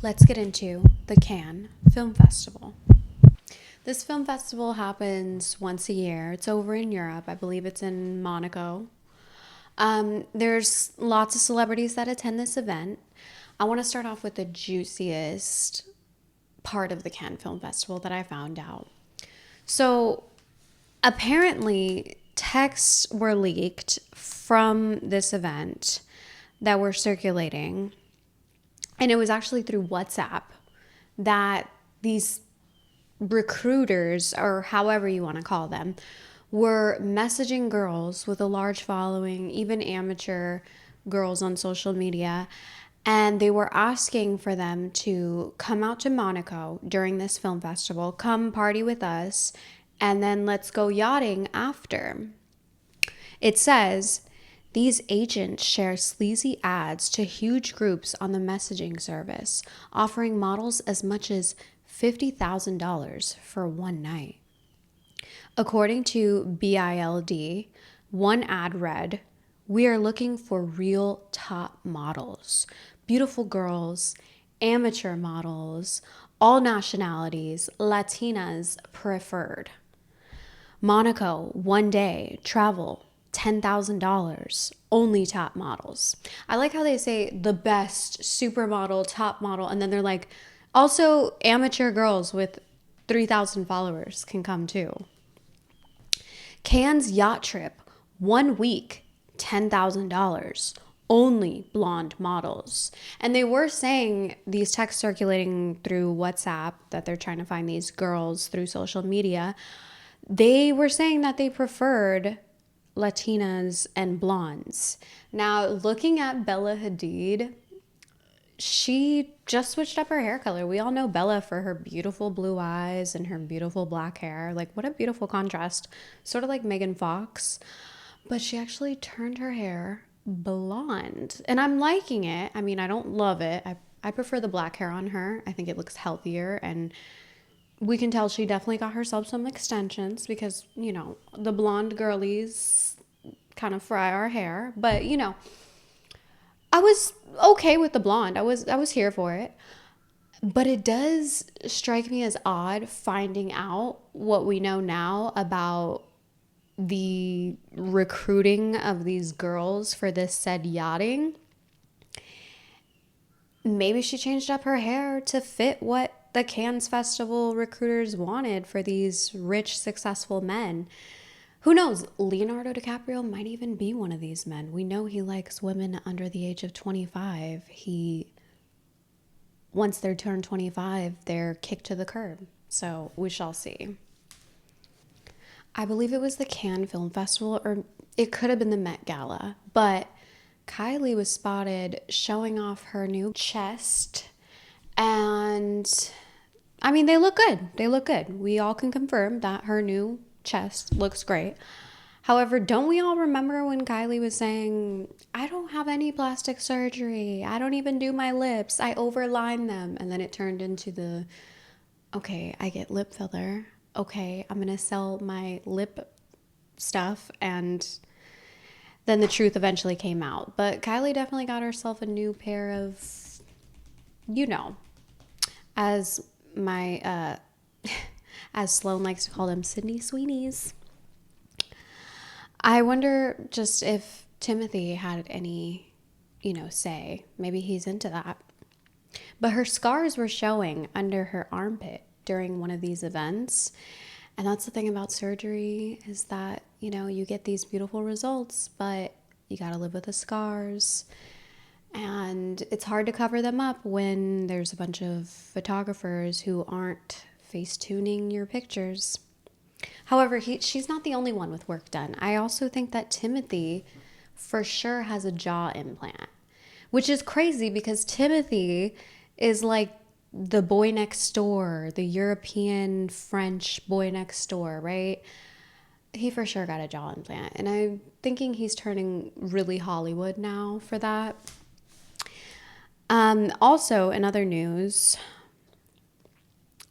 let's get into the Cannes Film Festival. This film festival happens once a year. It's over in Europe. I believe it's in Monaco. There's lots of celebrities that attend this event. I want to start off with the juiciest part of the Cannes Film Festival that I found out. So, apparently, texts were leaked from this event that were circulating, and it was actually through WhatsApp that these recruiters, or however you want to call them, were messaging girls with a large following, even amateur girls on social media, and they were asking for them to come out to Monaco during this film festival, come party with us, and then let's go yachting after. It says, these agents share sleazy ads to huge groups on the messaging service, offering models as much as $50,000 for one night. According to BILD, one ad read, "We are looking for real top models, beautiful girls, amateur models, all nationalities, Latinas preferred. Monaco, one day, travel, $10,000, only top models." I like how they say the best supermodel, top model, and then they're like, also amateur girls with 3,000 followers can come too. Cannes yacht trip, 1 week, $10,000, only blonde models. And they were saying, these texts circulating through WhatsApp, that they're trying to find these girls through social media, they were saying that they preferred Latinas and blondes. Now, looking at Bella Hadid, she just switched up her hair color. We all know Bella for her beautiful blue eyes and her beautiful black hair. Like, what a beautiful contrast. Sort of like Megan Fox. But she actually turned her hair blonde. And I'm liking it. I mean, I don't love it. I prefer the black hair on her. I think it looks healthier. And we can tell she definitely got herself some extensions because, you know, the blonde girlies kind of fry our hair. But, you know, I was okay with the blonde. I was here for it. But it does strike me as odd finding out what we know now about the recruiting of these girls for this said yachting. Maybe she changed up her hair to fit what the Cannes Festival recruiters wanted for these rich, successful men. Who knows? Leonardo Dicaprio might even be one of these men. We know he likes women under the age of 25. Once they're turned 25, they're kicked to the curb. So we shall see. I believe it was the Cannes Film Festival, or it could have been the Met Gala, but Kylie was spotted showing off her new chest, and I mean, they look good. They look good. We all can confirm that her new chest looks great. However, don't we all remember when Kylie was saying, I don't have any plastic surgery. I don't even do my lips. I overline them. And then it turned into the, okay, I get lip filler. Okay, I'm going to sell my lip stuff. And then the truth eventually came out. But Kylie definitely got herself a new pair of, you know, as my, as Sloan likes to call them, Sydney Sweeneys. I wonder just if Timothy had any, say. Maybe he's into that. But her scars were showing under her armpit during one of these events. And that's the thing about surgery, is that, you get these beautiful results, but you got to live with the scars. And it's hard to cover them up when there's a bunch of photographers who aren't face tuning your pictures. However, she's not the only one with work done. I also think that Timothy for sure has a jaw implant, which is crazy because Timothy is like the boy next door, the European French boy next door, right? He for sure got a jaw implant. And I'm thinking he's turning really Hollywood now for that. Also, in other news,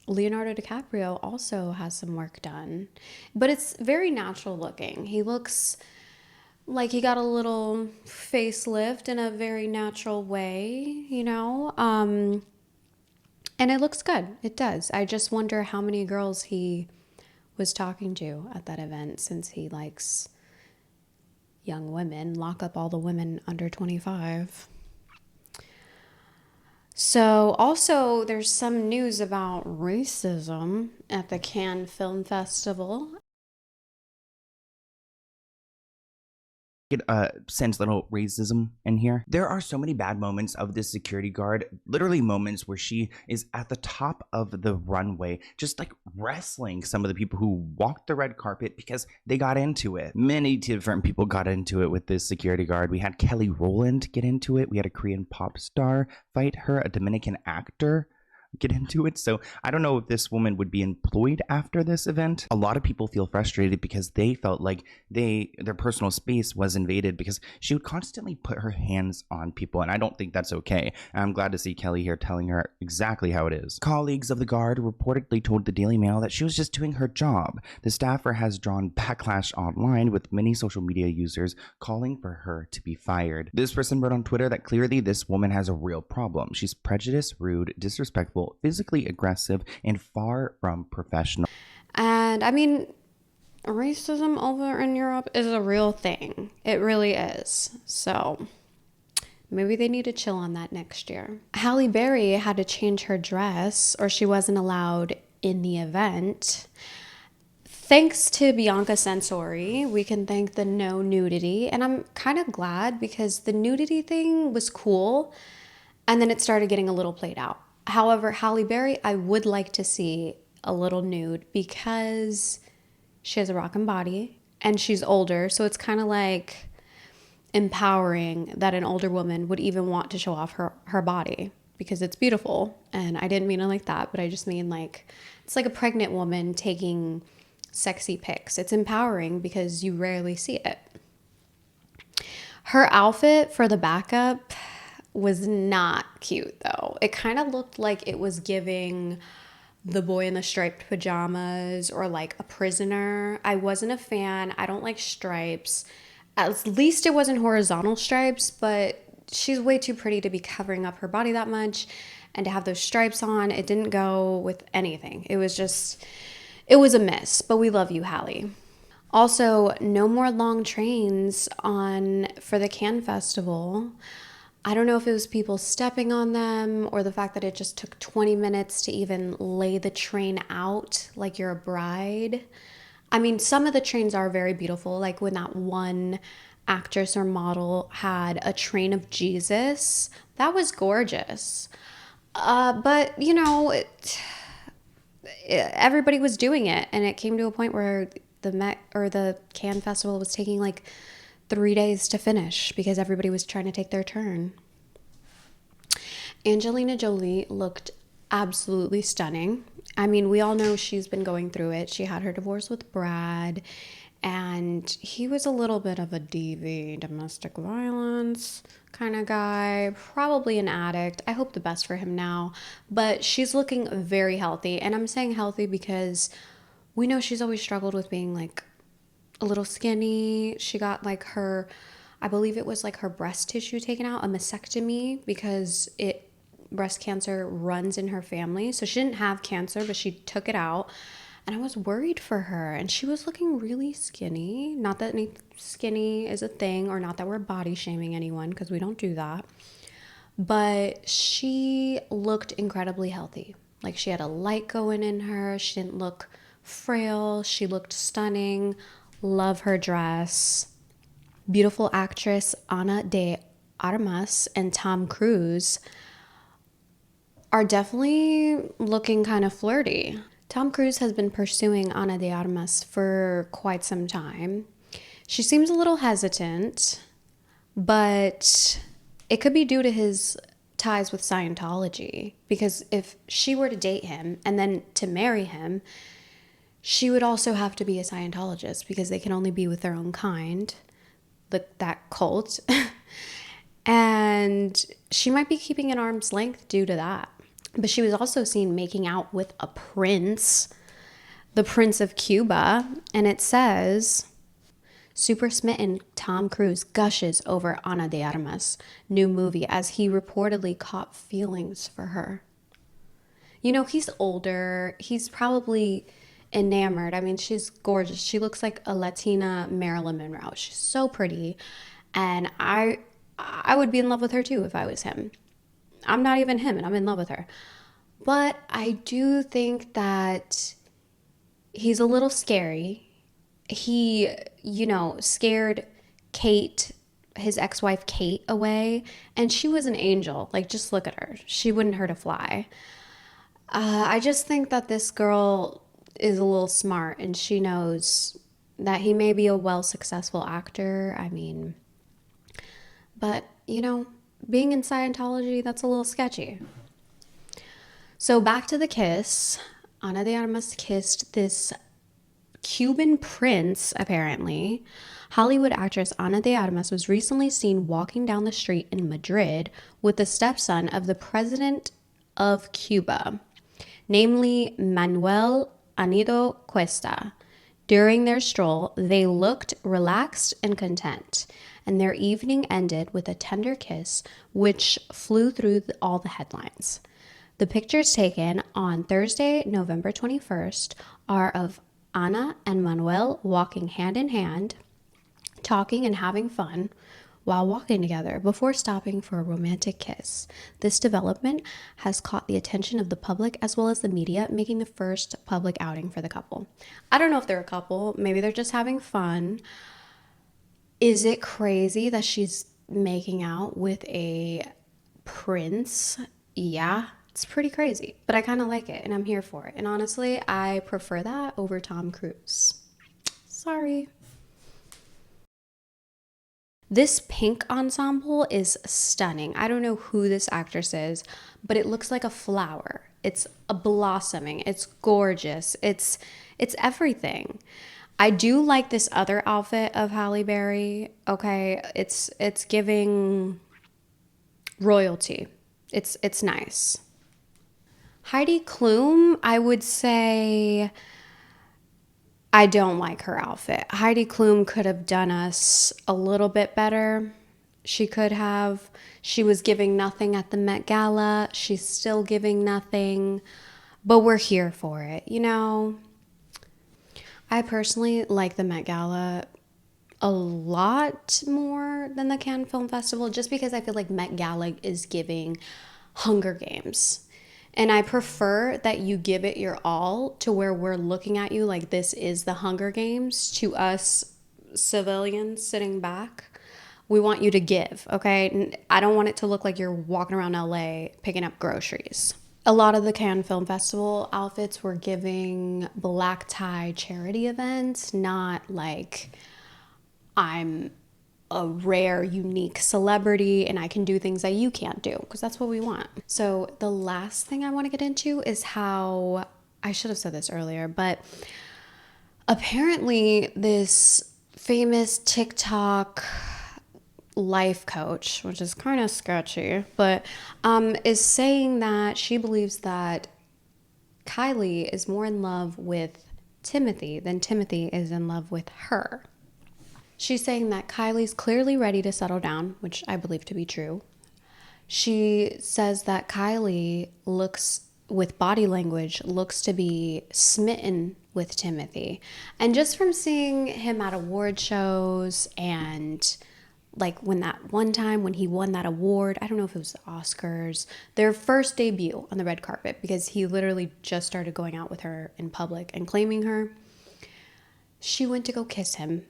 Leonardo DiCaprio also has some work done, but it's very natural looking. He looks like he got a little facelift in a very natural way, And it looks good. It does. I just wonder how many girls he was talking to at that event, since he likes young women. Lock up all the women under 25. So also there's some news about racism at the Cannes Film Festival. It sense little racism in here. There are so many bad moments of this security guard, literally moments where she is at the top of the runway, just like wrestling some of the people who walked the red carpet because they got into it. Many different people got into it with this security guard. We had Kelly Rowland get into it. We had a Korean pop star fight her, a Dominican actor get into it. So I don't know if this woman would be employed after this event. A lot of people feel frustrated because they felt like their personal space was invaded because she would constantly put her hands on people, and I don't think that's okay. And I'm glad to see Kelly here telling her exactly how it is. Colleagues of the guard reportedly told the Daily Mail that she was just doing her job. The staffer has drawn backlash online, with many social media users calling for her to be fired. This person wrote on Twitter that clearly this woman has a real problem. She's prejudiced, rude, disrespectful, physically aggressive, and far from professional. And I mean, racism over in Europe is a real thing. It really is. So maybe they need to chill on that next year. Halle Berry had to change her dress, or she wasn't allowed in the event. Thanks to Bianca Censori, we can thank the no nudity. And I'm kind of glad, because the nudity thing was cool, and then it started getting a little played out. However, Halle Berry, I would like to see a little nude, because she has a rockin' body and she's older. So it's kind of like empowering that an older woman would even want to show off her body, because it's beautiful. And I didn't mean it like that, but I just mean like, it's like a pregnant woman taking sexy pics. It's empowering because you rarely see it. Her outfit for the backup was not cute though. It kind of looked like it was giving The Boy in the Striped Pajamas, or like a prisoner. I wasn't a fan. I don't like stripes. At least it wasn't horizontal stripes, but she's way too pretty to be covering up her body that much, and to have those stripes on, it didn't go with anything. It was a miss, but we love you, Halle. Also, no more long trains for the Cannes Festival. I don't know if it was people stepping on them, or the fact that it just took 20 minutes to even lay the train out like you're a bride. I mean, some of the trains are very beautiful, like when that one actress or model had a train of Jesus. That was gorgeous. But, everybody was doing it, and it came to a point where the Cannes Festival was taking like 3 days to finish because everybody was trying to take their turn. Angelina Jolie looked absolutely stunning. I mean, we all know she's been going through it. She had her divorce with Brad, and he was a little bit of a DV, domestic violence kind of guy, probably an addict. I hope the best for him now, but she's looking very healthy. And I'm saying healthy because we know she's always struggled with being like a little skinny. She got like I believe it was like her breast tissue taken out, a mastectomy, because breast cancer runs in her family. So she didn't have cancer, but she took it out. And I was worried for her, and she was looking really skinny. Not that any skinny is a thing, or not that we're body shaming anyone, because we don't do that. But she looked incredibly healthy. Like, she had a light going in her. She didn't look frail. She looked stunning. Love her dress. Beautiful actress Ana de Armas and Tom Cruise are definitely looking kind of flirty. Tom Cruise has been pursuing Ana de Armas for quite some time. She seems a little hesitant, but it could be due to his ties with Scientology, because if she were to date him and then to marry him, she would also have to be a Scientologist, because they can only be with their own kind, that cult. And she might be keeping an arm's length due to that. But she was also seen making out with a prince, the Prince of Cuba. And it says, super smitten Tom Cruise gushes over Ana de Armas' new movie as he reportedly caught feelings for her. He's older. He's probably enamored. I mean, she's gorgeous. She looks like a Latina Marilyn Monroe. She's so pretty. And I would be in love with her too if I was him. I'm not even him and I'm in love with her. But I do think that he's a little scary. He, scared Kate, his ex wife Kate, away. And she was an angel. Like, just look at her. She wouldn't hurt a fly. I just think that this girl is a little smart and she knows that he may be a well successful actor. I mean, but, being in Scientology, that's a little sketchy. So back to the kiss. Ana de Armas kissed this Cuban prince, apparently. Hollywood actress Ana de Armas was recently seen walking down the street in Madrid with the stepson of the president of Cuba, namely Manuel Anido Cuesta. During their stroll, they looked relaxed and content, and their evening ended with a tender kiss, which flew through all the headlines. The pictures taken on Thursday, November 21st, are of Ana and Manuel walking hand in hand, talking and having fun while walking together before stopping for a romantic kiss. This development has caught the attention of the public as well as the media, making the first public outing for the couple. I don't know if they're a couple. Maybe they're just having fun. Is it crazy that she's making out with a prince? Yeah, it's pretty crazy, but I kind of like it and I'm here for it. And honestly, I prefer that over Tom Cruise. Sorry. This pink ensemble is stunning. I don't know who this actress is, but it looks like a flower. It's a blossoming. It's gorgeous. It's everything. I do like this other outfit of Halle Berry. Okay, it's giving royalty. It's nice. Heidi Klum, I would say I don't like her outfit. Heidi Klum could have done us a little bit better. She could have. She was giving nothing at the Met Gala. She's still giving nothing. But we're here for it, I personally like the Met Gala a lot more than the Cannes Film Festival just because I feel like Met Gala is giving Hunger Games. And I prefer that you give it your all to where we're looking at you like this is the Hunger Games to us civilians sitting back. We want you to give, okay? I don't want it to look like you're walking around LA picking up groceries. A lot of the Cannes Film Festival outfits were giving black tie charity events, not like I'm a rare, unique celebrity and I can do things that you can't do, because that's what we want. So the last thing I want to get into is how, I should have said this earlier, but apparently this famous TikTok life coach, which is kind of sketchy, but is saying that she believes that Kylie is more in love with Timothy than Timothy is in love with her. She's saying that Kylie's clearly ready to settle down, which I believe to be true. She says that Kylie looks, with body language, looks to be smitten with Timothy. And just from seeing him at award shows and like when that one time when he won that award, I don't know if it was the Oscars, their first debut on the red carpet, because he literally just started going out with her in public and claiming her. She went to go kiss him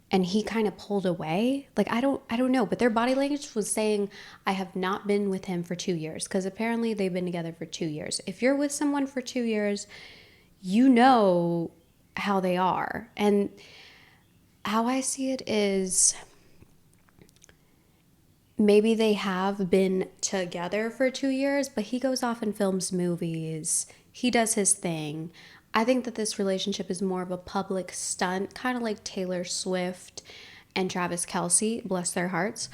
and he kind of pulled away. Like, I don't know, but their body language was saying, I have not been with him for 2 years, because apparently they've been together for 2 years. If you're with someone for 2 years, you know how they are. And how I see it is maybe they have been together for 2 years, but he goes off and films movies. He does his thing. I think that this relationship is more of a public stunt, kind of like Taylor Swift and Travis Kelce, bless their hearts.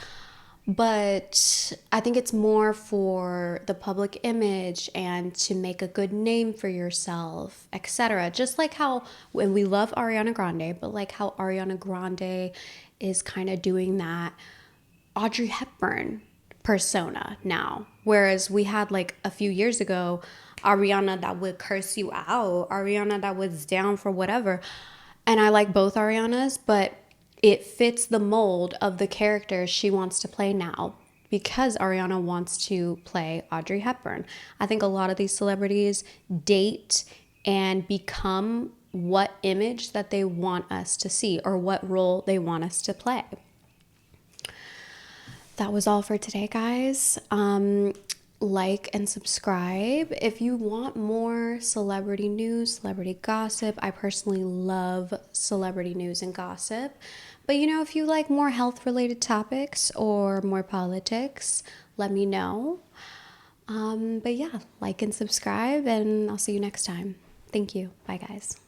But I think it's more for the public image and to make a good name for yourself, etc. Just like how, when we love Ariana Grande, but like how Ariana Grande is kind of doing that Audrey Hepburn persona now. Whereas we had like a few years ago, Ariana that would curse you out, Ariana that was down for whatever. And I like both Arianas, but it fits the mold of the character she wants to play now because Ariana wants to play Audrey Hepburn. I think a lot of these celebrities date and become what image that they want us to see or what role they want us to play. That was all for today, guys. Like and subscribe if you want more celebrity news, celebrity gossip. I personally love celebrity news and gossip. But if you like more health related topics or more politics, let me know. But yeah, like and subscribe, and I'll see you next time. Thank you. Bye, guys.